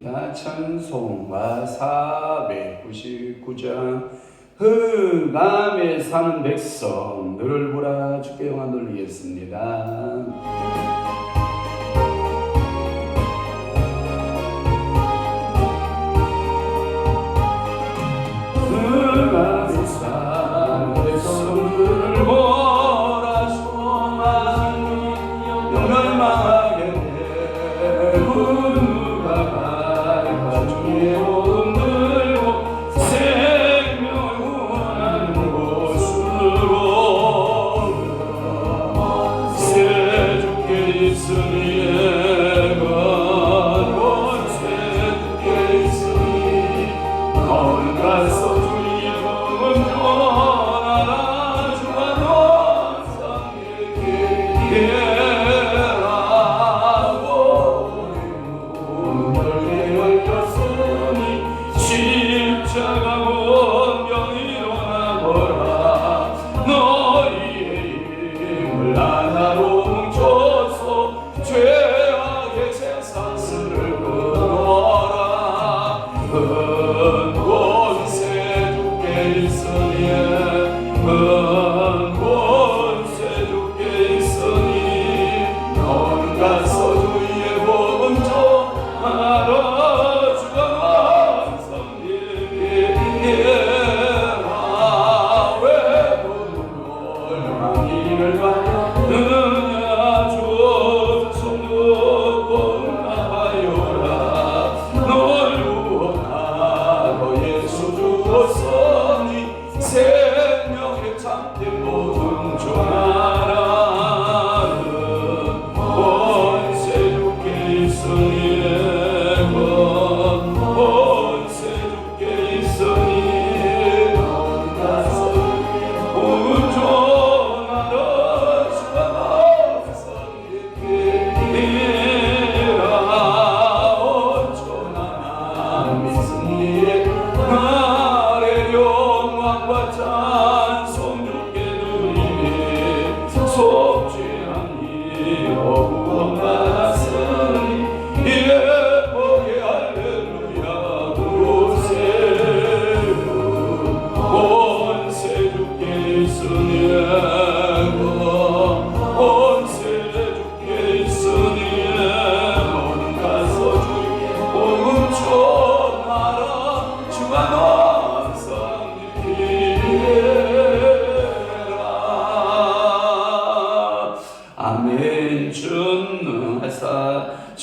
찬송가 499장 흑암에 사는 백성 너를 보라 주께 영광 돌리겠습니다.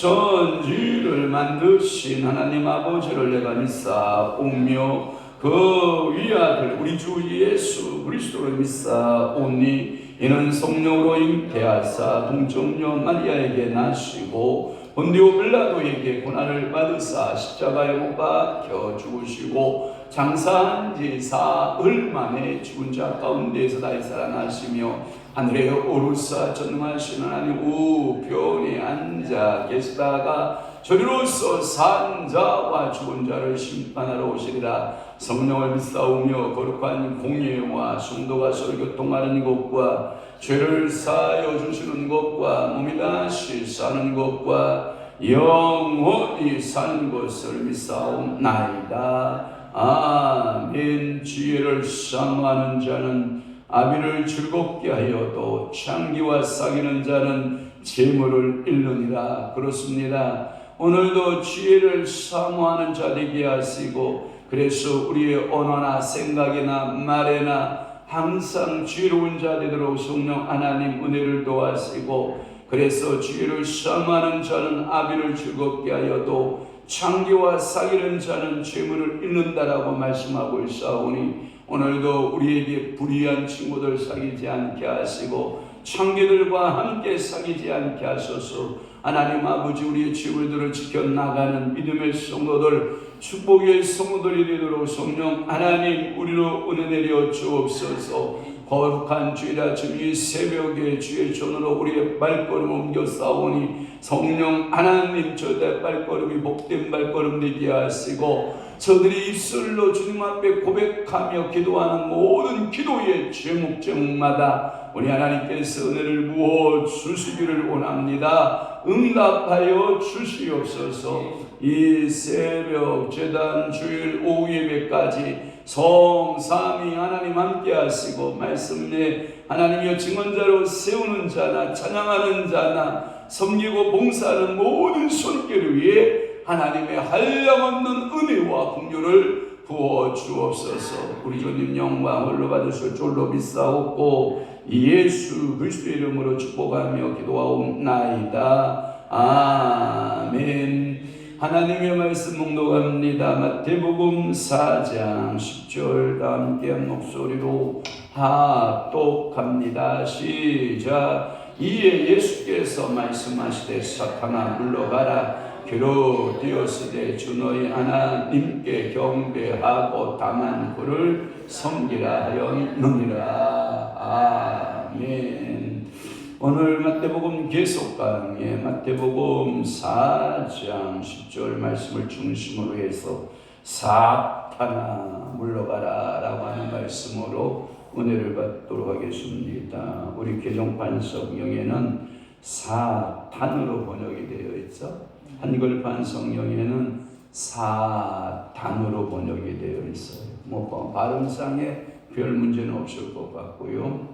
전지를 만드신 하나님 아버지를 내가 믿사오며 그 위아들 우리 주 예수 그리스도를 믿사오니 이는 성령으로 잉태하사 동정녀 마리아에게 나시고 본디오 빌라도에게 고난을 받으사 십자가에 못 박혀 죽으시고 장사한 지 사흘 만에 죽은 자 가운데에서 다시 살아나시며 하늘에 오르사 전능하신 하나님 우편에 앉아 계시다가 저리로서 산 자와 죽은 자를 심판하러 오시리라. 성령을 믿사오며 거룩한 공예와 성도가 서로 교통하는 것과 죄를 사하여 주시는 것과 몸이 다시 사는 것과 영원히 사는 것을 믿사옵나이다. 아멘. 지혜를 사모하는 자는 아비를 즐겁게 하여도 창기와 사귀는 자는 재물을 잃느니라. 그렇습니다. 오늘도 지혜를 사모하는 자 되게 하시고 그래서 우리의 언어나 생각이나 말에나 항상 지혜로운 자 되도록 성령 하나님 은혜를 도와시고 그래서 지혜를 사모하는 자는 아비를 즐겁게 하여도 창기와 사귀는 자는 재물을 잃는다라고 말씀하고 있사오니 오늘도 우리에게 불의한 친구들 사귀지 않게 하시고 창기들과 함께 사귀지 않게 하소서. 하나님 아버지 우리의 지구들을 지켜나가는 믿음의 성도들 축복의 성도들이 되도록 성령 하나님 우리로 은혜 내려 주옵소서. 거룩한 주일아 지금 이 새벽에 주의 손으로 우리의 발걸음 옮겨 싸우니 성령 하나님 저의 발걸음이 복된 발걸음 되게 하시고 저들이 입술로 주님 앞에 고백하며 기도하는 모든 기도의 제목마다 우리 하나님께서 은혜를 부어 주시기를 원합니다. 응답하여 주시옵소서. 이 새벽 제단 주일 오후 예배까지 성삼위 하나님 함께 하시고 말씀에 하나님이여 증언자로 세우는 자나 찬양하는 자나 섬기고 봉사하는 모든 손길 위에 하나님의 한량없는 은혜와 긍휼을 부어 주옵소서. 우리 주님 영광 홀로 받으실 줄로 믿사옵고 예수 그리스도의 이름으로 축복하며 기도하옵나이다. 아멘. 하나님의 말씀 묵독합니다. 마태복음 4장 10절 다 함께 한 목소리로 합독합니다. 시작. 이에 예수께서 말씀하시되 사탄아 물러가라. 기록되었으되 주 너희 하나님께 경배하고 다만 그를 섬기라 하였느니라. 아멘. 오늘 마태복음 계속 강의 마태복음 4장 10절 말씀을 중심으로 해서 사탄아 물러가라 라고 하는 말씀으로 은혜를 받도록 하겠습니다. 우리 개정판 성경에는 사탄으로 번역이 되어 있죠. 한글판 성경에는 사단으로 번역이 되어 있어요. 뭐 발음상에 별 문제는 없을 것 같고요.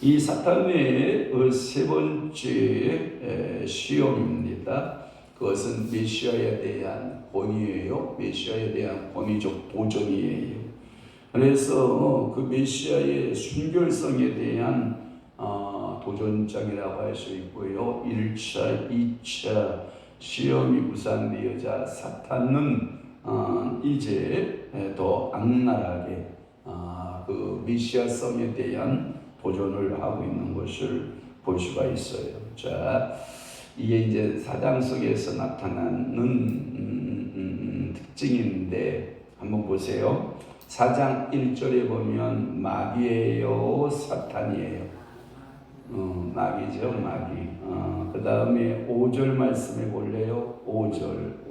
이 사탄의 세 번째 시험입니다. 그것은 메시아에 대한 권위예요. 메시아에 대한 권위적 도전이에요. 그래서 그 메시아의 순결성에 대한 도전장이라고 할 수 있고요. 1차, 2차 시험이 무산되어자 사탄은 이제 더 악랄하게 그 메시아성에 대한 도전을 하고 있는 것을 볼 수가 있어요. 자, 이게 이제 사장 속에서 나타나는 특징인데 한번 보세요. 4장 1절에 보면 마귀예요, 사탄이에요. 마귀죠, 마귀. 그 다음에 5절 말씀해 볼래요? 5절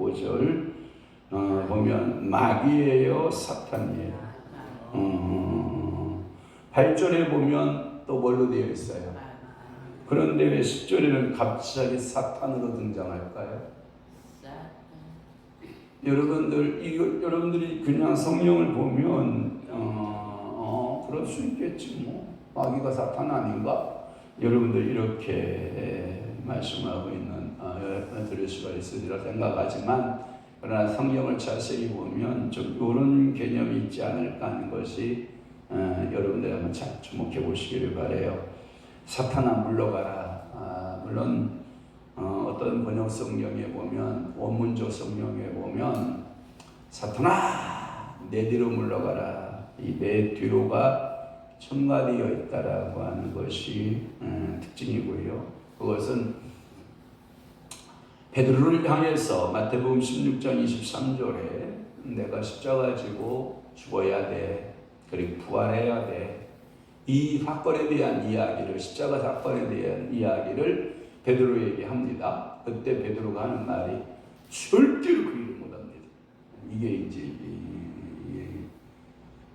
보면 마귀예요, 사탄이에요. 8절에 보면 또 뭘로 되어 있어요? 그런데 왜 10절에는 갑자기 사탄으로 등장할까요? 여러분들이 그냥 성경을 보면 그럴 수 있겠지 뭐. 마귀가 사탄 아닌가? 여러분들 이렇게 말씀하고 있는 들을 수가 있으리라 생각하지만 그러나 성경을 자세히 보면 좀 이런 개념이 있지 않을까 하는 것이 여러분들 한번 잘 주목해 보시기를 바래요. 사탄아 물러가라. 물론 어떤 번역 성경에 보면 원문적 성경에 보면 사탄아 내 뒤로 물러가라. 이 내 뒤로가 첨가되어 있다라고 하는 것이 특징이고요. 그것은 베드로를 향해서 마태복음 16장 23절에 내가 십자가 지고 죽어야 돼. 그리고 부활해야 돼. 이 사건에 대한 이야기를, 십자가 사건에 대한 이야기를 베드로에게 합니다. 그때 베드로가 하는 말이 절대로 그 일을 못합니다. 이게 이제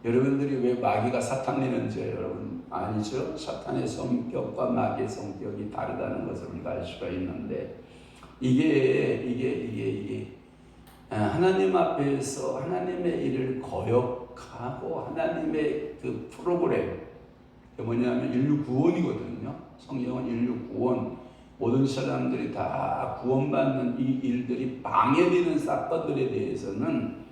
여러분들이 왜 마귀가 사탄이는지 여러분 아니죠? 사탄의 성격과 마귀의 성격이 다르다는 것을 우리가 알 수가 있는데 이게 하나님 앞에서 하나님의 일을 거역하고 하나님의 그 프로그램 뭐냐면 인류 구원이거든요. 성경은 인류 구원, 모든 사람들이 다 구원받는 이 일들이 방해되는 사건들에 대해서는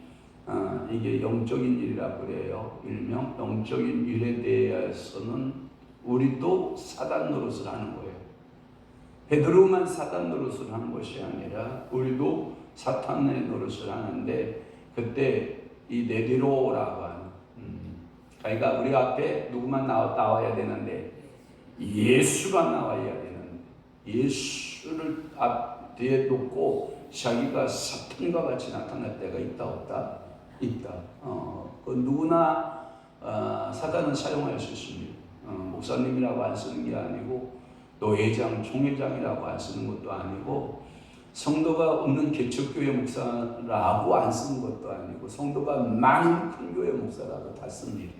이게 영적인 일이라고 그래요. 일명 영적인 일에 대해서는 우리도 사단 노릇을 하는 거예요. 베드로만 사단 노릇을 하는 것이 아니라 우리도 사탄의 노릇을 하는데 그때 이 내 뒤로라고 하는 그러니까 우리 앞에 누구만 나와야 되는데 예수가 나와야 되는데 예수를 앞뒤에 놓고 자기가 사탄과 같이 나타날 때가 있다 없다? 있다. 그 누구나 사단은 사용할 수 있습니다. 목사님이라고 안 쓰는 게 아니고 노회장, 총회장이라고 안 쓰는 것도 아니고 성도가 없는 개척교회 목사라고 안 쓰는 것도 아니고 성도가 많은 큰 교회 목사라고 다 씁니다.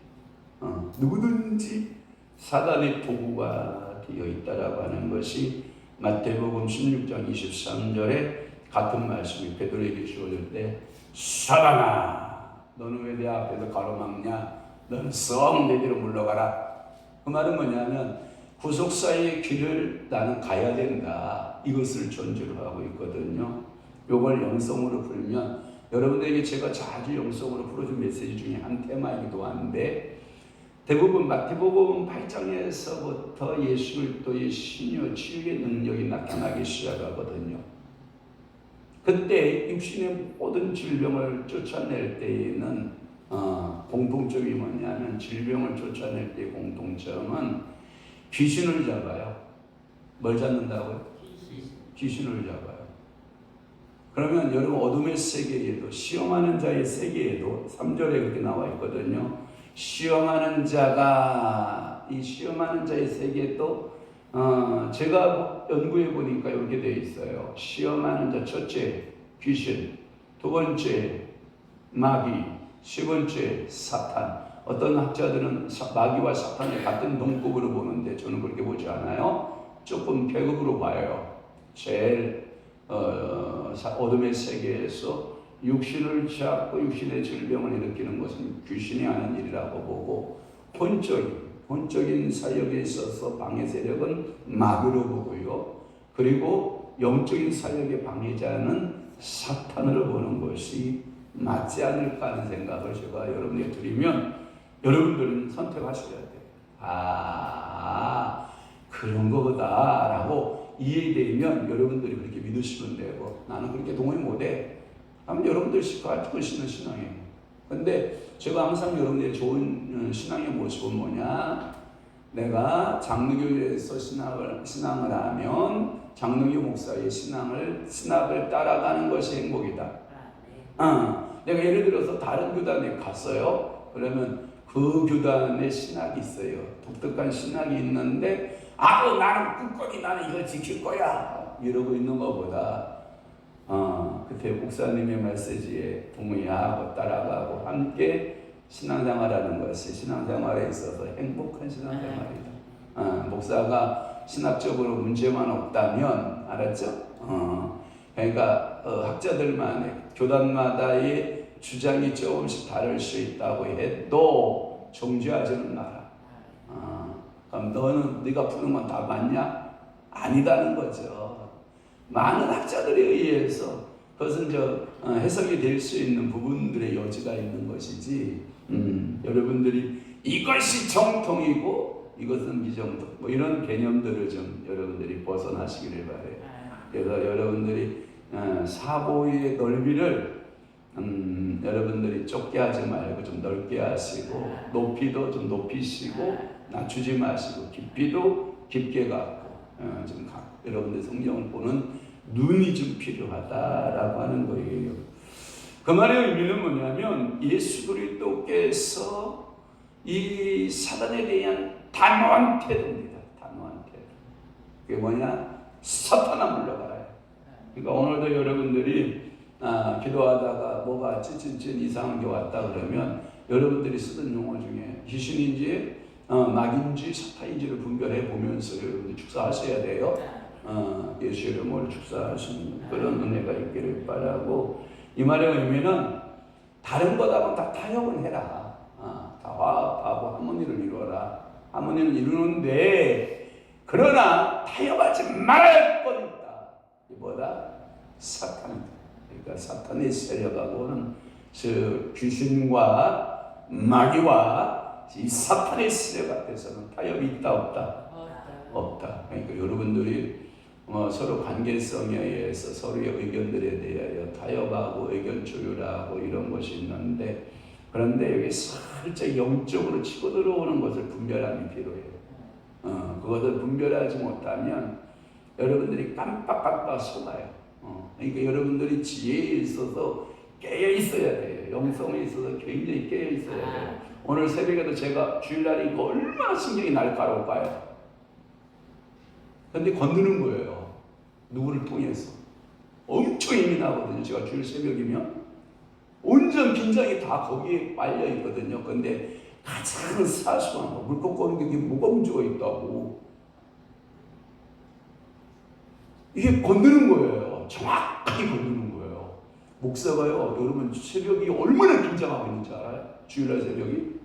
누구든지 사단의 도구가 되어 있다라고 하는 것이 마태복음 16장 23절에 같은 말씀이 베드로에게 주어질 때 사단아 너는 왜 내 앞에서 가로막냐 너는 썩 내 뒤로 물러가라. 그 말은 뭐냐면 구속사의 길을 나는 가야 된다. 이것을 전제로 하고 있거든요. 요걸 영성으로 풀면 여러분들에게 제가 자주 영성으로 풀어준 메시지 중에 한 테마이기도 한데 대부분 마태복음 8장에서부터 예수 그리스도의 신유 치유의 능력이 나타나기 시작하거든요. 그때 육신의 모든 질병을 쫓아낼 때에는 공통점이 뭐냐면 질병을 쫓아낼 때의 공통점은 귀신을 잡아요. 뭘 잡는다고요? 귀신을 잡아요. 그러면 여러분 어둠의 세계에도 시험하는 자의 세계에도 3절에 그렇게 나와 있거든요. 시험하는 자가 이 시험하는 자의 세계도 제가 연구해 보니까 이렇게 되어 있어요. 시험하는 자 첫째 귀신, 두 번째 마귀, 세 번째 사탄. 어떤 학자들은 마귀와 사탄을 같은 동급으로 보는데 저는 그렇게 보지 않아요. 조금 배급으로 봐요. 제일 어둠의 세계에서 육신을 잡고 육신의 질병을 일으키는 것은 귀신이 하는 일이라고 보고 혼적인 사역에 있어서 방해 세력은 마귀로 보고요. 그리고 영적인 사역의 방해자는 사탄으로 보는 것이 맞지 않을까 하는 생각을 제가 여러분에게 드리면 여러분들은 선택하셔야 돼요. 그런 거다 라고 이해되면 여러분들이 그렇게 믿으시면 되고 나는 그렇게 동의 못해 하면 여러분들 가지고 있는 신앙이에요. 근데 제가 항상 여러분들의 좋은 신앙의 모습은 뭐냐, 내가 장로교에서 신앙을 하면 장로교 목사의 신학을 따라가는 것이 행복이다. 내가 예를 들어서 다른 교단에 갔어요. 그러면 그 교단의 신학이 있어요. 독특한 신학이 있는데 나는 굳건히 나는 이걸 지킬 거야 이러고 있는 것보다 그때 목사님의 메시지에 동의하고 따라가고 함께 신앙생활하는 것이 신앙생활에 있어서 행복한 신앙생활이다. 목사가 신학적으로 문제만 없다면 알았죠? 그러니까 학자들만의 교단마다의 주장이 조금씩 다를 수 있다고 해도 정죄하지는 마라. 그럼 너는 네가 푸는 건 다 맞냐? 아니다는 거죠. 많은 학자들에 의해서 그것은 해석이 될 수 있는 부분들의 여지가 있는 것이지. 여러분들이 이것이 정통이고 이것은 미정통 뭐 이런 개념들을 좀 여러분들이 벗어나시기를 바래요. 그래서 여러분들이 사고의 넓이를 여러분들이 좁게 하지 말고 좀 넓게 하시고 높이도 좀 높이시고 낮추지 마시고 깊이도 깊게 갖고 여러분들 성경을 보는 눈이 좀 필요하다라고 하는 거예요. 그 말의 의미는 뭐냐면 예수 그리스도께서 이 사단에 대한 단호한 태도입니다. 단호한 태도. 그게 뭐냐? 사탄아 물러가라. 그러니까 오늘도 여러분들이 기도하다가 뭐가 찌찐찐 이상한 게 왔다 그러면 여러분들이 쓰던 용어 중에 귀신인지 마귀인지 사탄인지를 분별해 보면서 여러분들이 축사하셔야 돼요. 예수의 이름으로 축사하시는 그런 은혜가 있기를 바라고, 이 말의 의미는 다른 것하고는 다 타협을 해라. 다 화합하고 하모니를 이루어라. 하모니를 이루는데 그러나 타협하지 말아야 할 건 있다. 이보다 사탄. 그러니까 사탄의 세력하고는 귀신과 마귀와 이 사탄의 세력 앞에서는 타협이 있다 없다? 없다. 그러니까 여러분들이 서로 관계성에 의해서 서로의 의견들에 대하여 타협하고 의견 조율하고 이런 것이 있는데, 그런데 여기 살짝 영적으로 치고 들어오는 것을 분별함이 필요해요. 그것을 분별하지 못하면 여러분들이 깜빡깜빡 속아요. 그러니까 여러분들이 지혜에 있어서 깨어 있어야 돼요. 영성에 있어서 굉장히 깨어 있어야 돼요. 오늘 새벽에도 제가 주일날에 이거 얼마나 신경이 날카로울까요? 근데 건드는 거예요. 누구를 통해서. 엄청 예민하거든요. 제가 주일 새벽이면 온전 긴장이 다 거기에 빨려 있거든요. 근데 가장 사소한 거, 물고 꺼는 게 뭐가 문제가 있다고. 이게 건드는 거예요. 정확하게 빡이 걸리는 거예요. 목사가요, 여러분 새벽이 얼마나 긴장하고 있는지 알아요? 주일날 새벽이?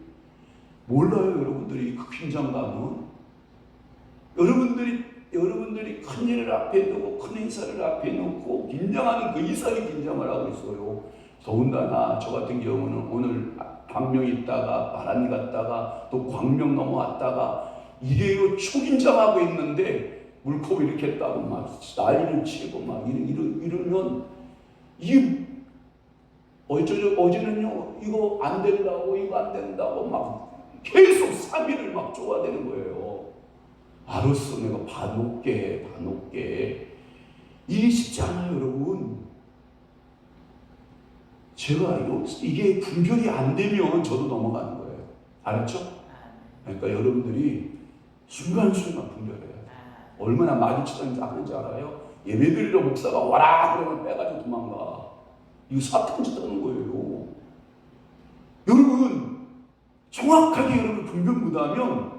몰라요, 여러분들이 그 긴장감은. 여러분들이 큰 일을 앞에 두고 큰 행사를 앞에 놓고 긴장하는 그 이상의 긴장을 하고 있어요. 더군다나 저 같은 경우는 오늘 광명 있다가 바람 갔다가 또 광명 넘어왔다가 이게요 초긴장하고 있는데 물컵 이렇게 했다고 막 난리를 치고 막 이러면 이게 어제는요 이거 안 된다고 막 계속 3일을 막 쪼아대는 거예요. 알았어, 내가 봐놓게. 이게 쉽지 않아요, 여러분. 제가 이게 분별이 안 되면 저도 넘어가는 거예요. 알았죠? 그러니까 여러분들이 순간순간 분별해요. 얼마나 마귀처럼 하는지 알아요? 예배드리러 목사가 와라 그러면 빼가지고 도망가. 이거 사탄 짓 하는 거예요. 여러분 정확하게 여러분 분별 못하면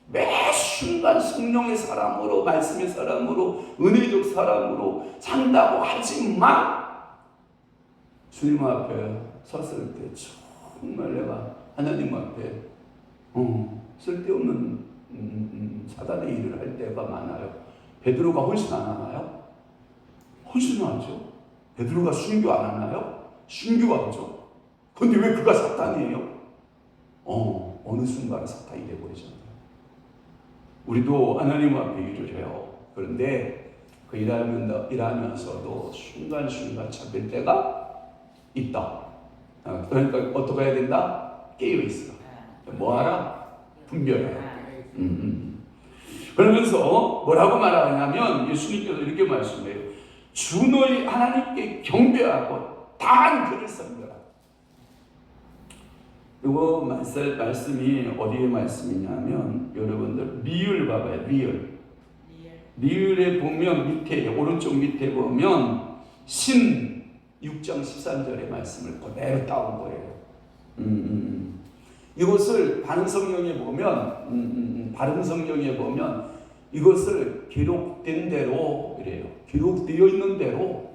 매 순간 성령의 사람으로 말씀의 사람으로 은혜적 사람으로 산다고 하지만 주님 앞에 섰을 때 정말 내가 하나님 앞에 쓸데없는 사단의 일을 할 때가 많아요. 베드로가 혼신 안 하나요? 혼신 하죠. 베드로가 순교 안 하나요? 순교하죠. 그런데 왜 그가 사탄이에요? 어느 순간 사탄이 되어버리잖아요. 우리도 하나님 앞에 일을 해요. 그런데 그 일하면서도 순간순간 잡힐 때가 있다. 그러니까 어떻게 해야 된다? 깨어있어. 뭐하라? 분별해라. 그러면서 뭐라고 말하냐면 예수님께서 이렇게 말씀해요. 주 너희 하나님께 경배하고 다한 그를 섬겨라. 이거 말씀이 어디에 말씀이냐면 여러분들 리을 봐봐요. 리을에 보면 밑에 오른쪽 밑에 보면 신 6장 13절의 말씀을 그대로 따온 거예요. 이것을 바른 성경에 보면 이것을 기록된 대로 이래요. 기록되어 있는 대로.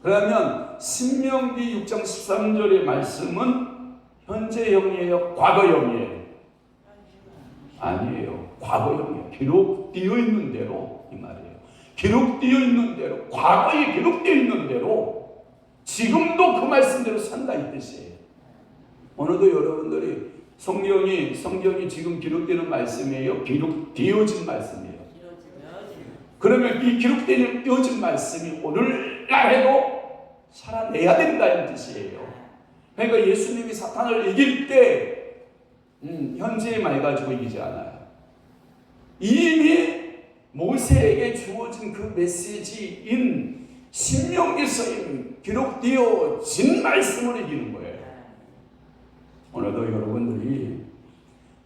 그러면 신명기 6장 13절의 말씀은 현재형이에요? 과거형이에요? 아니에요. 과거형이에요. 기록되어 있는 대로 이 말이에요. 기록되어 있는 대로, 과거에 기록되어 있는 대로 지금도 그 말씀대로 산다 이 뜻이에요. 오늘도 여러분들이 성경이 지금 기록되는 말씀이에요? 기록되어진 말씀이에요? 그러면 이 기록되어진 말씀이 오늘날 해도 살아내야 된다 이 뜻이에요. 그러니까 예수님이 사탄을 이길 때 현재의 말 가지고 이기지 않아요. 이미 모세에게 주어진 그 메시지인 신명기서에 기록되어진 말씀으로 이기는 거예요. 오늘도 여러분들이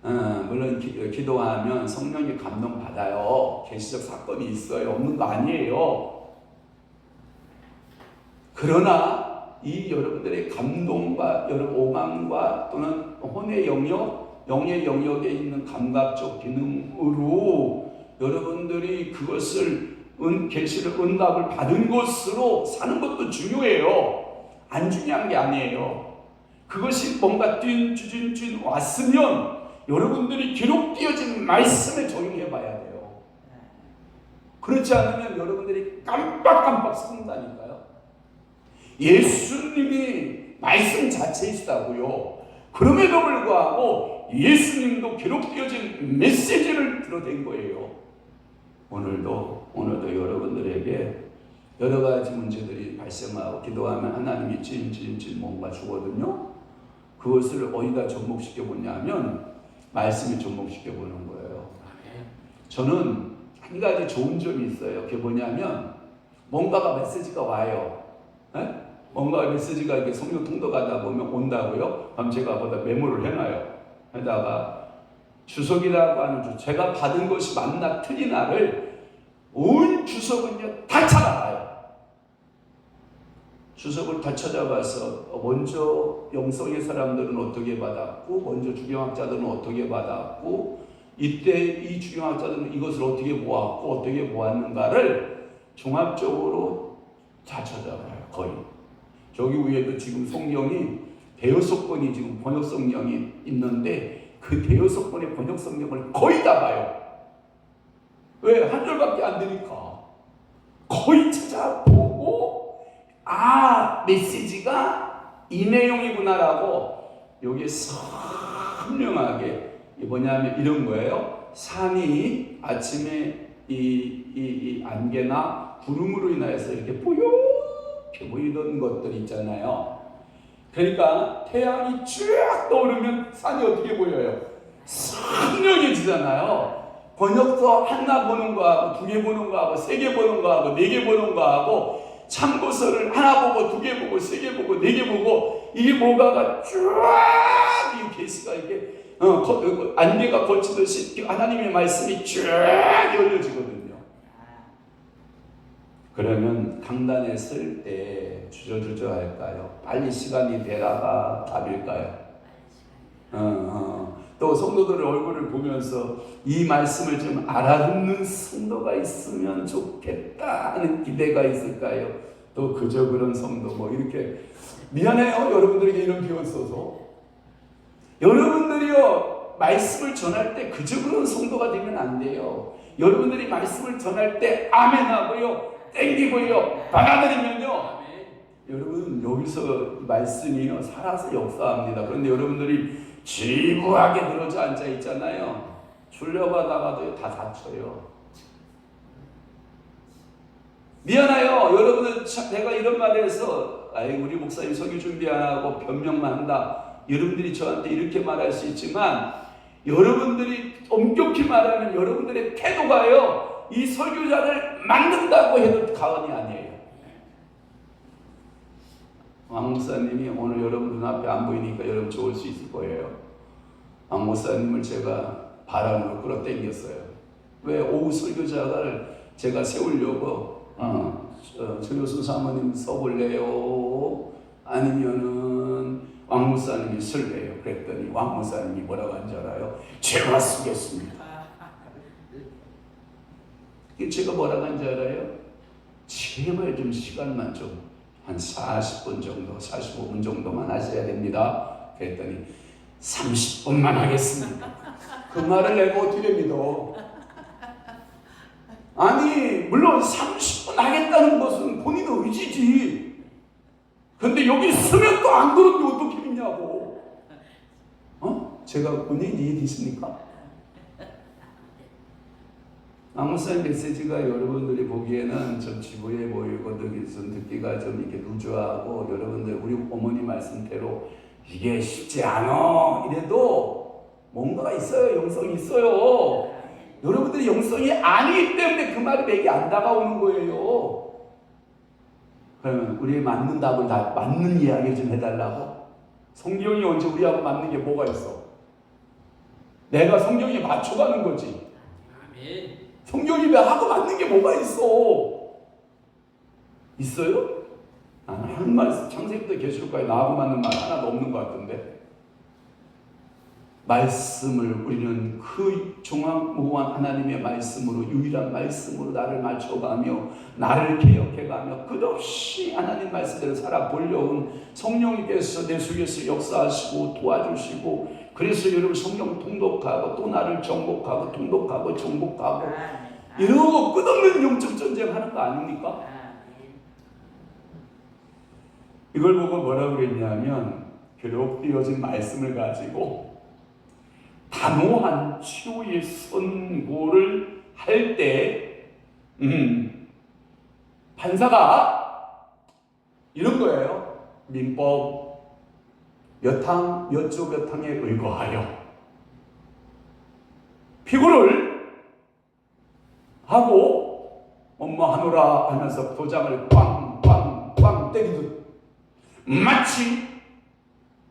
물론 기도하면 성령의 감동 받아요. 계시적 사건이 있어요. 없는 거 아니에요. 그러나 이 여러분들의 감동과 여러분 오감과 또는 혼의 영의 영역에 있는 감각적 기능으로 여러분들이 그것을 계시를 응답을 받은 것으로 사는 것도 중요해요. 안 중요한 게 아니에요. 그것이 뭔가 뛴 왔으면 여러분들이 기록되어진 말씀에 적용해 봐야 돼요. 그렇지 않으면 여러분들이 깜빡깜빡 산다니까요. 예수님이 말씀 자체이시다고요. 그럼에도 불구하고 예수님도 기록되어진 메시지를 들어댄 거예요. 오늘도 여러분들에게 여러 가지 문제들이 발생하고 기도하면 하나님이 찐 뭔가 주거든요. 그것을 어디다 접목시켜 보냐면 말씀에 접목시켜 보는 거예요. 저는 한 가지 좋은 점이 있어요. 그게 뭐냐면 뭔가가 메시지가 와요. 네? 뭔가 메시지가 이렇게 성령 통독하다 보면 온다고요. 그럼 제가 거기다 메모를 해놔요. 게다가 주석이라고 하는 제가 받은 것이 맞나 틀리나를 온 주석은요 다 찾아봐요. 주석을 다 찾아봐서 먼저 영성의 사람들은 어떻게 받았고 먼저 주경학자들은 어떻게 받았고 이때 이 주경학자들은 이것을 어떻게 모았고 어떻게 모았는가를 종합적으로 다 찾아봐요. 거의. 저기 위에도 지금 성경이 대여섯 권이 지금 번역 성경이 있는데 그 대여섯 권의 번역 성경을 거의 다 봐요. 왜? 한 절밖에 안 되니까. 거의 찾아보고 메시지가 이 내용이구나라고 여기에 선명하게 뭐냐면 이런 거예요. 산이 아침에 이 안개나 구름으로 인하여서 이렇게 뽀얗게 보이던 것들 있잖아요. 그러니까 태양이 쭉 떠오르면 산이 어떻게 보여요? 선명해지잖아요. 번역서 하나 보는 거하고 두 개 보는 거하고 세 개 보는 거하고 네 개 보는 거하고 참고서를 하나 보고 두 개 보고 세 개 보고 네 개 보고 이게 뭐가가 쭉 이 계시가 이렇게 안개가 거치듯이 하나님의 말씀이 쭉 열려지거든요. 그러면 강단에 설 때 주저주저 할까요? 빨리 시간이 되라가 답일까요? 또 성도들의 얼굴을 보면서 이 말씀을 좀 알아듣는 성도가 있으면 좋겠다 하는 기대가 있을까요? 또 그저 그런 성도 뭐 이렇게 미안해요 여러분들에게 이런 표현 써서. 여러분들이요 말씀을 전할 때 그저 그런 성도가 되면 안 돼요. 여러분들이 말씀을 전할 때 아멘하고요 땡기고요 받아들이면요 여러분 여기서 말씀이요 살아서 역사합니다. 그런데 여러분들이 지부하게 늘어져 앉아 있잖아요. 줄려받아가도 다 다쳐요. 미안해요 여러분은 내가 이런 말을 해서 우리 목사님 설교 준비 안 하고 변명만 한다 여러분들이 저한테 이렇게 말할 수 있지만 여러분들이 엄격히 말하면 여러분들의 태도가요 이 설교자를 만든다고 해도 과언이 아니에요. 왕 목사님이 오늘 여러분 눈앞에 안 보이니까 여러분 좋을 수 있을 거예요. 왕 목사님을 제가 바람으로 끌어당겼어요. 왜? 오후 설교자를 제가 세우려고 전효수 사모님 써볼래요? 아니면은 왕 목사님이 쓸래요? 그랬더니 왕 목사님이 뭐라고 한 줄 알아요? 제가 쓰겠습니다. 제가 뭐라고 한 줄 알아요? 제발 좀 시간만 좀 한 40분 정도, 45분 정도만 하셔야 됩니다. 그랬더니 30분만 하겠습니다. 그 말을 내가 어떻게 믿어? 아니 물론 30분 하겠다는 것은 본인의 의지지. 근데 여기 쓰면 또 안 그런데 어떻게 믿냐고. 제가 본인이 이해되십니까? 왕목사님 메시지가 여러분들이 보기에는 좀 지부해 보이고 듣기가 좀 이렇게 루즈하고 여러분들 우리 어머니 말씀대로 이게 쉽지 않아 이래도 뭔가가 있어요. 영성이 있어요. 여러분들이 영성이 아니기 때문에 그 말이 내게 안 다가오는 거예요. 그러면 우리의 맞는 답을 다 맞는 이야기를 좀 해달라고? 성경이 언제 우리하고 맞는 게 뭐가 있어? 내가 성경에 맞춰가는 거지. 아멘. 성경이 나하고 맞는 게 뭐가 있어? 있어요? 한 말씀 창세기부터 계시록까지 나하고 맞는 말 하나도 없는 것 같은데. 말씀을 우리는 그 종합무한 하나님의 말씀으로 유일한 말씀으로 나를 맞춰가며 나를 개혁해가며 끝없이 하나님 말씀대로 살아보려는 성령님께서 내 속에서 역사하시고 도와주시고 그래서 여러분 성경 통독하고 또 나를 정복하고 통독하고 정복하고 이러고 끝없는 영적 전쟁하는 거 아닙니까? 이걸 보고 뭐라고 그랬냐면 기록 띄어진 말씀을 가지고 단호한 치유의 선고를 할 때 판사가 이런 거예요. 민법 몇 항, 몇 조 몇 항에 의거하여 피고를 하고 업무하노라 하면서 도장을 꽝꽝꽝 때리듯 마치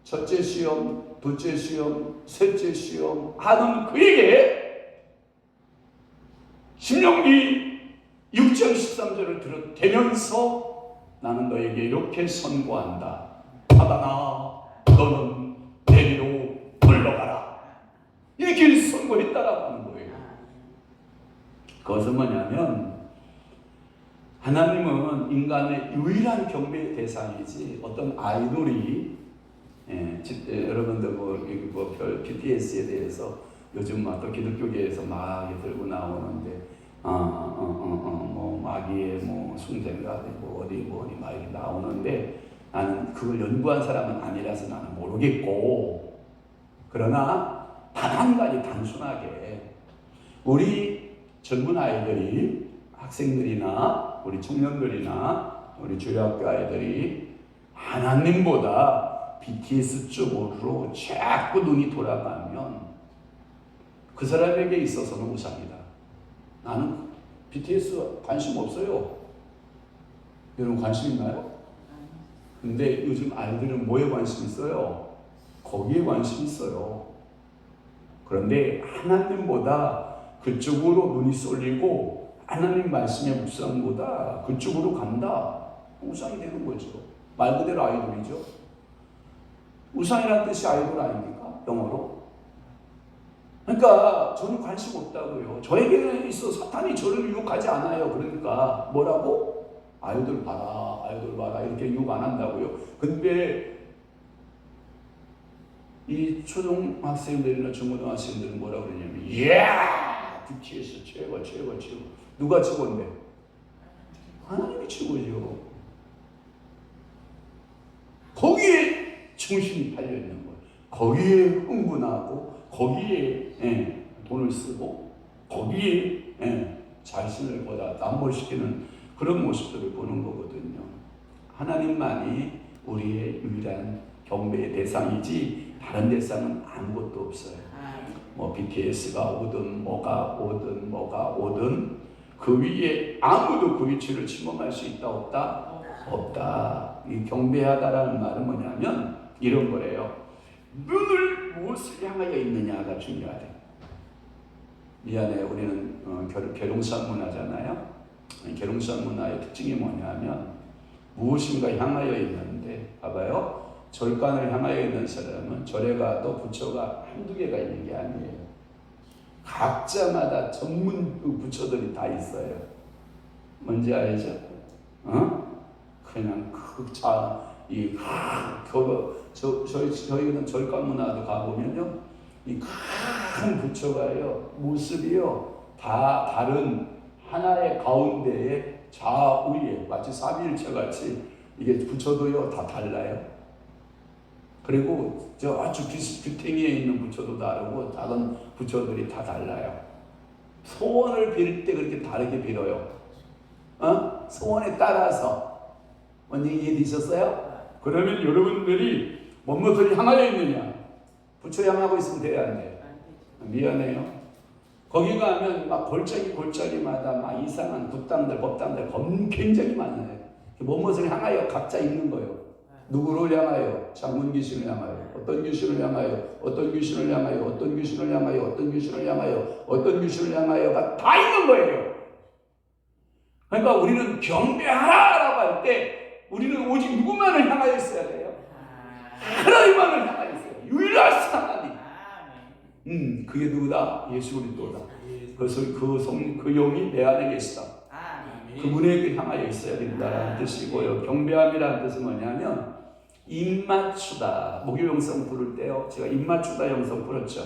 첫째 시험, 둘째 시험, 셋째 시험 하는 그에게 신명기 6장 13절을 들어대면서 나는 너에게 이렇게 선고한다. 사단아 너는 내리로 물러가라. 이렇게 선고했다라고 하는 거예요. 그것은 뭐냐면 하나님은 인간의 유일한 경배의 대상이지 어떤 아이돌이 여러분들 별 BTS에 대해서 요즘 막 또 기독교계에서 막 들고 나오는데 뭐 마귀의 뭐 숭배인가 뭐 어디 뭐니 막 이렇게 나오는데 나는 그걸 연구한 사람은 아니라서 나는 모르겠고, 그러나 단 한 가지 단순하게 우리 젊은 아이들이, 학생들이나 우리 청년들이나 우리 주일학교 아이들이 하나님보다 BTS 쪽으로 자꾸 눈이 돌아가면 그 사람에게 있어서는 우상이다. 나는 BTS 관심 없어요. 여러분 관심 있나요? 근데 요즘 아이들은 뭐에 관심 있어요? 거기에 관심 있어요. 그런데 하나님보다 그쪽으로 눈이 쏠리고 하나님 말씀의 묵상보다 그쪽으로 간다. 우상이 되는 거죠. 말 그대로 아이돌이죠. 우상이라는 뜻이 아이돌 아닙니까? 영어로. 그러니까 저는 관심 없다고요. 저에게는 있어 사탄이 저를 유혹하지 않아요. 그러니까 뭐라고? 아이돌 봐라, 아이돌 봐라 이렇게 유혹 안 한다고요. 근데 이 초등학생들이나 중고등학생들은 뭐라고 그러냐면 BTS 최고. 누가 최고인데? 하나님이 최고죠. 거기에 중심이 달려있는 거예요. 거기에 흥분하고 거기에 돈을 쓰고 거기에 자신을 보다 남몰시키는 그런 모습들을 보는 거거든요. 하나님만이 우리의 유일한 경배의 대상이지 다른 대상은 아무것도 없어요. 뭐 BTS가 오든 뭐가 오든 그 위에 아무도 그 위치를 침범할 수 있다 없다? 없다. 이 경배하다라는 말은 뭐냐면 이런 거래요. 눈을 무엇을 향하여 있느냐가 중요하대. 미안해요. 우리는 계룡산 문화잖아요. 계룡산 문화의 특징이 뭐냐면 무엇인가 향하여 있는데, 봐봐요. 절간을 향하여 있는 사람은 절에 가도 부처가 한두 개가 있는 게 아니에요. 각자마다 전문 부처들이 다 있어요. 뭔지 알죠? 그냥 저희는 절간 문화도 가보면요, 이 큰 부처가요, 모습이요, 다 다른 하나의 가운데에 좌우에 마치 삼위일체 같이 이게 부처도요 다 달라요. 그리고 저 아주 귀탱이에 있는 부처도 다르고 작은 부처들이 다 달라요. 소원을 빌 때 그렇게 다르게 빌어요. 소원에 따라서. 뭔지 이해되셨어요? 그러면 여러분들이 무엇을 향하여 있느냐? 부처 향하고 있으면 돼야 안 돼요? 미안해요. 거기 가면 막 골짜기마다 막 이상한 굿당들, 법당들 굉장히 많아요. 무엇을 향하여 각자 있는 거예요. 누구를 향하여? 장군 귀신을 향하여. 어떤 귀신을 향하여? 어떤 귀신을 향하여? 어떤 귀신을 향하여? 어떤 귀신을 향하여? 어떤 귀신을 향하여가 다 있는 거예요. 그러니까 우리는 경배하라라고 할 때 우리는 오직 누구만을 향하여 있어야 돼요? 하나님만을 향하여 있어요. 유일하신 하나님. 그게 누구다? 예수 그리스도다. 그래서 그 영이 내 안에 계시다. 그분에게 향하여 있어야 된다라는 뜻이고요. 경배함이라는 뜻은 뭐냐면 입맞추다. 목유영성 부를 때요, 제가 입맞추다 영성 풀었죠.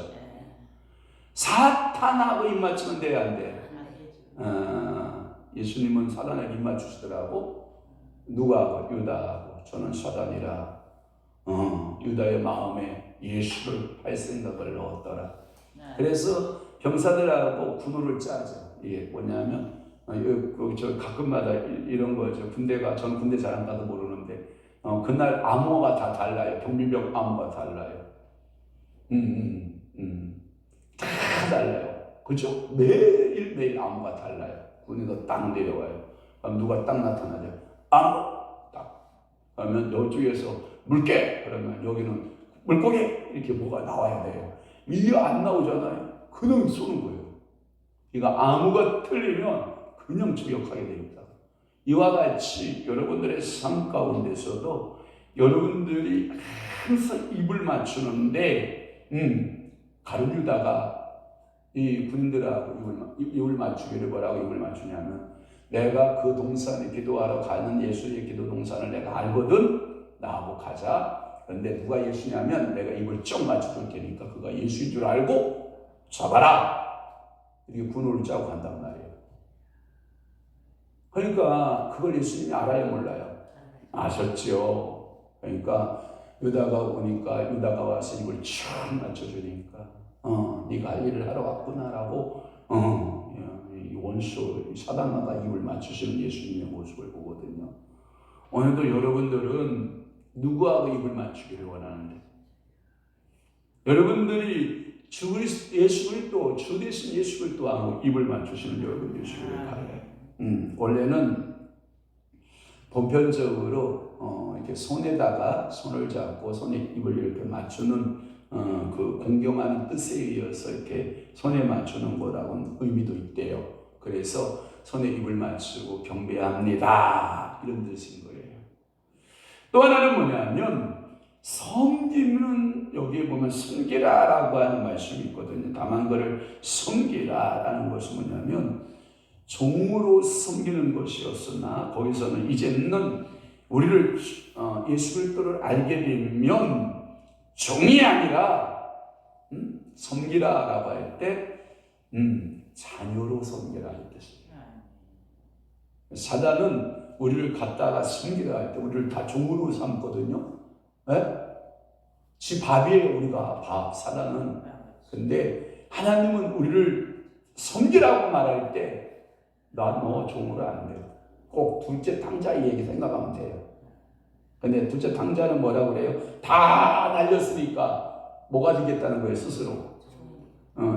사탄하고 입맞추면 돼야 안 돼? 예수님은 사단에게 입맞추시더라고. 누구하고? 유다하고. 저는 사단이라 유다의 마음에 예수를 팔 생각을 넣었더라. 그래서 병사들하고 군호를 짜죠. 이게 뭐냐면 저 가끔마다 이런 거죠. 저는 군대 잘 안 가도 모르는데 그날 암호가 다 달라요. 경비병 암호가 달라요. 다 달라요. 그죠? 매일 암호가 달라요. 군에서 딱 내려와요. 그럼 누가 딱 나타나죠. 암호 딱. 그러면 이쪽에서 물개. 그러면 여기는 물고기. 이렇게 뭐가 나와야 돼요. 이게 안 나오잖아요. 그냥 쏘는 거예요. 그러니까 암호가 틀리면 그냥 저격하게 됩니다. 이와 같이 여러분들의 삶 가운데서도 여러분들이 항상 입을 맞추는데 가룟 유다가 이 군인들하고 입을 맞추기를 뭐라고 입을 맞추냐면 내가 그 동산에 기도하러 가는 예수의 기도 동산을 내가 알거든. 나하고 가자. 그런데 누가 예수냐면 내가 입을 쩍 맞춰줄 테니까 그가 예수인 줄 알고 잡아라. 이렇게 군호를 짜고 간단 말이에요. 그러니까 그걸 예수님이 알아요, 몰라요? 아셨죠. 그러니까 유다가 오니까 유다가 와서 입을 쫙 맞춰주니까 네가 할 일을 하러 왔구나라고 이 원수 사단마다 입을 맞추시는 예수님의 모습을 보거든요. 오늘도 여러분들은 누구하고 입을 맞추기를 원하는데, 여러분들이 예수 그리스도 주 대신 예수 그리스도하고 입을 맞추시는 여러분 되시기를 바라요. 원래는 보편적으로 이렇게 손에다가 손을 잡고 손에 입을 이렇게 맞추는 그 공경하는 뜻에 의해서 이렇게 손에 맞추는 거라고는 의미도 있대요. 그래서 손에 입을 맞추고 경배합니다 이런 뜻인 거예요. 또 하나는 뭐냐면 섬기는, 여기에 보면 섬기라라고 하는 말씀이 있거든요. 다만 그를 섬기라라는 것은 뭐냐면 종으로 섬기는 것이었으나 거기서는 이제는 우리를 예수 그리스도를 알게 되면 종이 아니라 섬기라라고 할 때 자녀로 섬기라 이 뜻입니다. 사단은 우리를 갖다가 섬기라 할 때 우리를 다 종으로 삼거든요. 네? 지 밥이에요. 우리가 밥, 사단은. 근데 하나님은 우리를 섬기라고 말할 때 나 너 종으로 안 돼요. 꼭 둘째 탕자 얘기 생각하면 돼요. 근데 둘째 탕자는 뭐라고 그래요? 다 날렸으니까 뭐가 되겠다는 거예요, 스스로.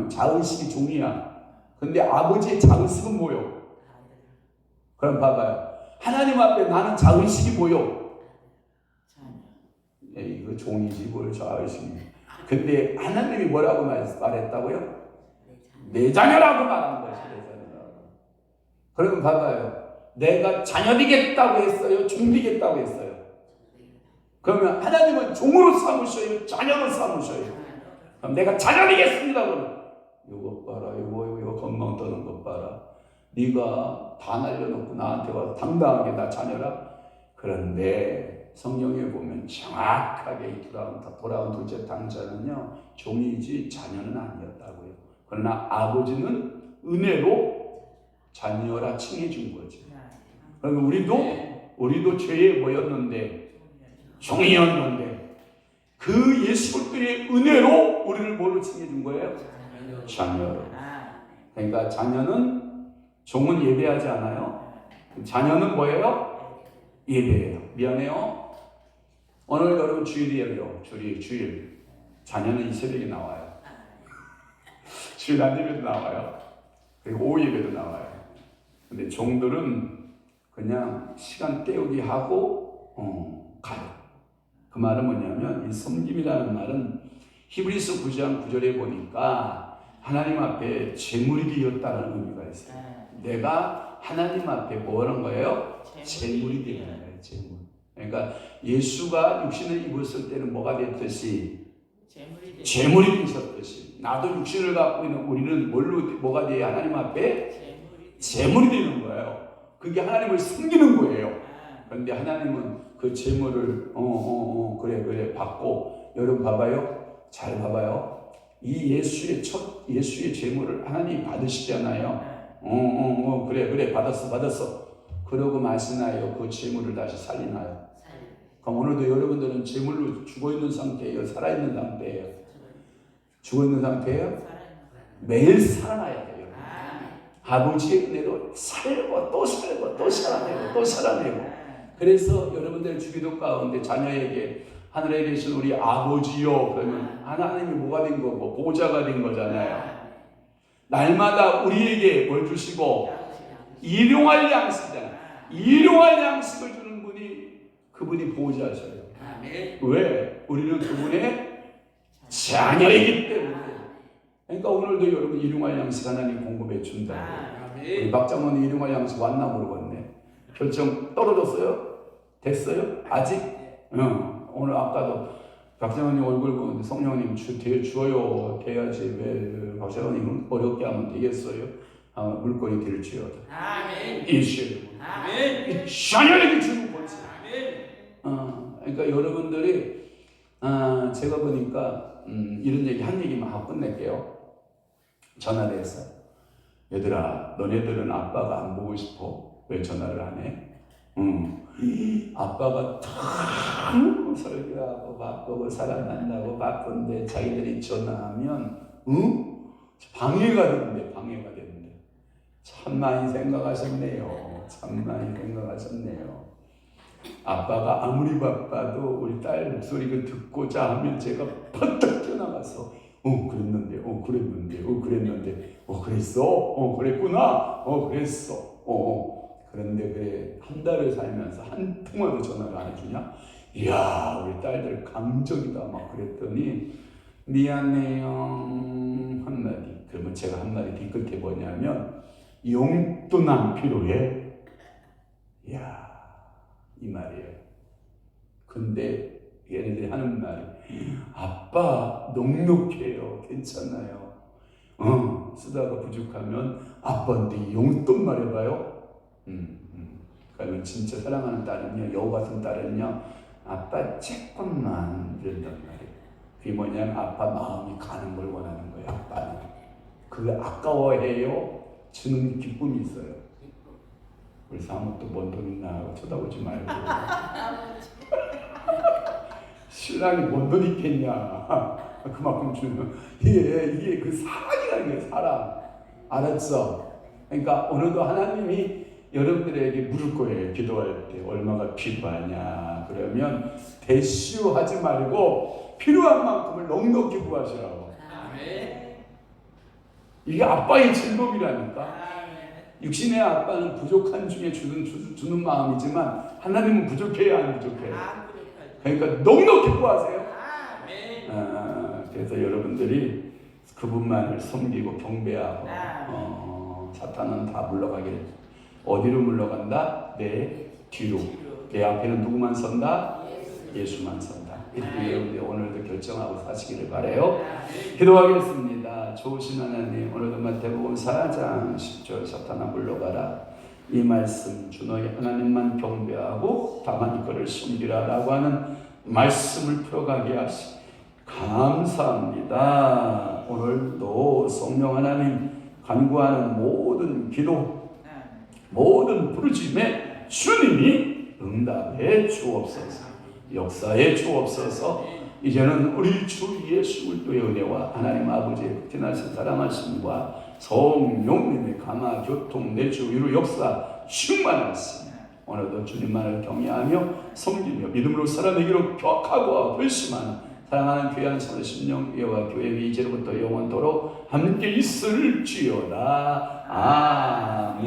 자의식이 종이야. 근데 아버지의 자의식은 뭐요? 그럼 봐봐요. 하나님 앞에 나는 자의식이 뭐요? 이거 종이지 뭘 자의식이. 근데 하나님이 뭐라고 말했다고요? 내 자녀라고 말한 것이에요. 그러면 봐봐요. 내가 자녀 되겠다고 했어요? 종 되겠다고 했어요? 그러면 하나님은 종으로 삼으셔요? 자녀로 삼으셔요? 그럼 내가 자녀 되겠습니다. 그러면 이거 봐라. 이거 건강 떠는 것 봐라. 네가 다 날려놓고 나한테 와서 당당하게 나 자녀라? 그런데 성경에 보면 정확하게 돌아온 둘째 탕자는요 종이지 자녀는 아니었다고요. 그러나 아버지는 은혜로 자녀라 칭해준 거죠. 그러면 우리도 죄에 뭐였는데? 종이었는데 그 예수 그리스도의 은혜로 우리를 뭘로 칭해준 거예요? 자녀로. 그러니까 자녀는, 종은 예배하지 않아요. 자녀는 뭐예요? 예배예요. 미안해요. 오늘 여러분 주일이에요. 주일. 자녀는 이 새벽에 나와요. 주일 안 예배도 나와요. 그리고 오후 예배도 나와요. 근데 종들은 그냥 시간 때우기 하고 가요. 그 말은 뭐냐면 이 섬김이라는 말은 히브리서 9장 9절에 보니까 하나님 앞에 제물이 되었다는 의미가 있어요. 내가 하나님 앞에 뭐 하는 거예요? 제물이 되는 거예요. 제물. 그러니까 예수가 육신을 입었을 때는 뭐가 됐듯이 제물이 되셨듯이 나도 육신을 갖고 있는 우리는 뭐가 돼야 하나님 앞에 제물이 되는 거예요. 그게 하나님을 섬기는 거예요. 그런데 하나님은 그 제물을 그래 받고, 여러분 봐봐요. 잘 봐봐요. 이 예수의 제물을 하나님이 받으시잖아요. 그래 받았어. 그러고 마시나요? 그 제물을 다시 살리나요? 그럼 오늘도 여러분들은 제물로 죽어있는 상태예요? 살아있는 상태예요? 죽어있는 상태예요? 매일 살아나야 돼요. 아버지의 은혜로 살고 또 살고 또 살아내고 또 살아내고. 그래서 여러분들 주기도 가운데 자녀에게 하늘에 계신 우리 아버지요 그러면 하나님이 뭐가 된 거고 보호자가 된 거잖아요. 날마다 우리에게 뭘 주시고 일용할 양식이잖아요. 일용할 양식을 주는 분이 그분이 보호자셔요. 왜? 우리는 그분의 자녀이기 때문에. 그러니까 오늘도 여러분 일용할 양식 하나님 공급해 준다고. 우리 박장원이 일용할 양식 왔나 모르겠네. 결정 떨어졌어요? 됐어요? 아직? 오늘 아까도 박장원님 얼굴 보는데 성령님 주어요. 돼야지. 왜 박장원님은 어렵게 하면 되겠어요? 물건이 될지어다. 아멘. 예수의 이름으로. 아멘. 샤넬에게 주는 권세. 아멘. 그러니까 여러분들이 제가 보니까 이런 얘기 한 얘기만 하고 끝낼게요. 전화를 해서 얘들아, 너네들은 아빠가 안 보고 싶어? 왜 전화를 안 해? 아빠가 너무 설교하고 바쁘고 사람 만나고 바쁜데 자기들이 전화하면 방해가 되는데. 참 많이 생각하셨네요. 아빠가 아무리 바빠도 우리 딸 목소리를 듣고자 하면 제가 펀떡 뛰어나가서 그랬는데 그랬어? 그랬구나? 그랬어. 그런데 그래, 한 달을 살면서 한 통화도 전화를 안 해주냐? 이야, 우리 딸들 감정이다 막 그랬더니 미안해요 한마디. 그러면 제가 한마디 뒤끝에 뭐냐면 용돈 안 필요해? 이야, 이 말이에요. 근데 얘네들이 하는 말이 아빠 넉넉해요. 괜찮아요. 쓰다가 부족하면 아빠한테 용돈 말해봐요. 그러면 진짜 사랑하는 딸은요, 여우 같은 딸은요, 아빠 조금만 이런단 말이에요. 그게 뭐냐면 아빠 마음이 가는 걸 원하는 거예요. 아빠는 그게 아까워해요. 주는 기쁨이 있어요. 그래서 아무것도 뭔 돈 있나 하고 쳐다보지 말고 신랑이 뭔 돈 있겠냐 그만큼 주면 이게 그 사랑이라는 거예요. 사랑. 알았어? 그러니까 오늘도 하나님이 여러분들에게 물을 거예요. 기도할 때 얼마가 필요하냐 그러면 대시하지 말고 필요한 만큼을 넉넉히 구하시라고. 이게 아빠의 즐거움이라니까. 육신의 아빠는 부족한 중에 주는 마음이지만 하나님은 부족해야 안 부족해요. 그러니까 넉넉히 구하세요. 그래서 여러분들이 그분만을 섬기고 경배하고 사탄은 다 물러가게. 어디로 물러간다? 내 뒤로. 내 앞에는 누구만 선다? 예수만 선다. 이렇게 여러분들이 오늘도 결정하고 사시기를 바라요. 기도하겠습니다. 좋으신 하나님, 오늘도 마태복음 4장 10절 사탄아 물러가라. 이 말씀 주 너희 하나님만 경배하고 다만 그를 섬기라 라고 하는 말씀을 풀어가게 하시 감사합니다. 오늘도 성령 하나님 간구하는 모든 기도, 모든 부르짖음에 주님이 응답해 주옵소서. 역사해 주옵소서. 이제는 우리 주 예수 그리스도의 은혜와 하나님 아버지의 지나신 사랑하심과 성령님의 감화 교통 내주 위로 역사 충만하시며 오늘도 주님만을 경외하며 섬기며 믿음으로 살아내기로 격하고 결심하는 사랑하는 귀한 선신령 여호와 교회 이제로부터 영원토록 함께 있을지어다. 아멘.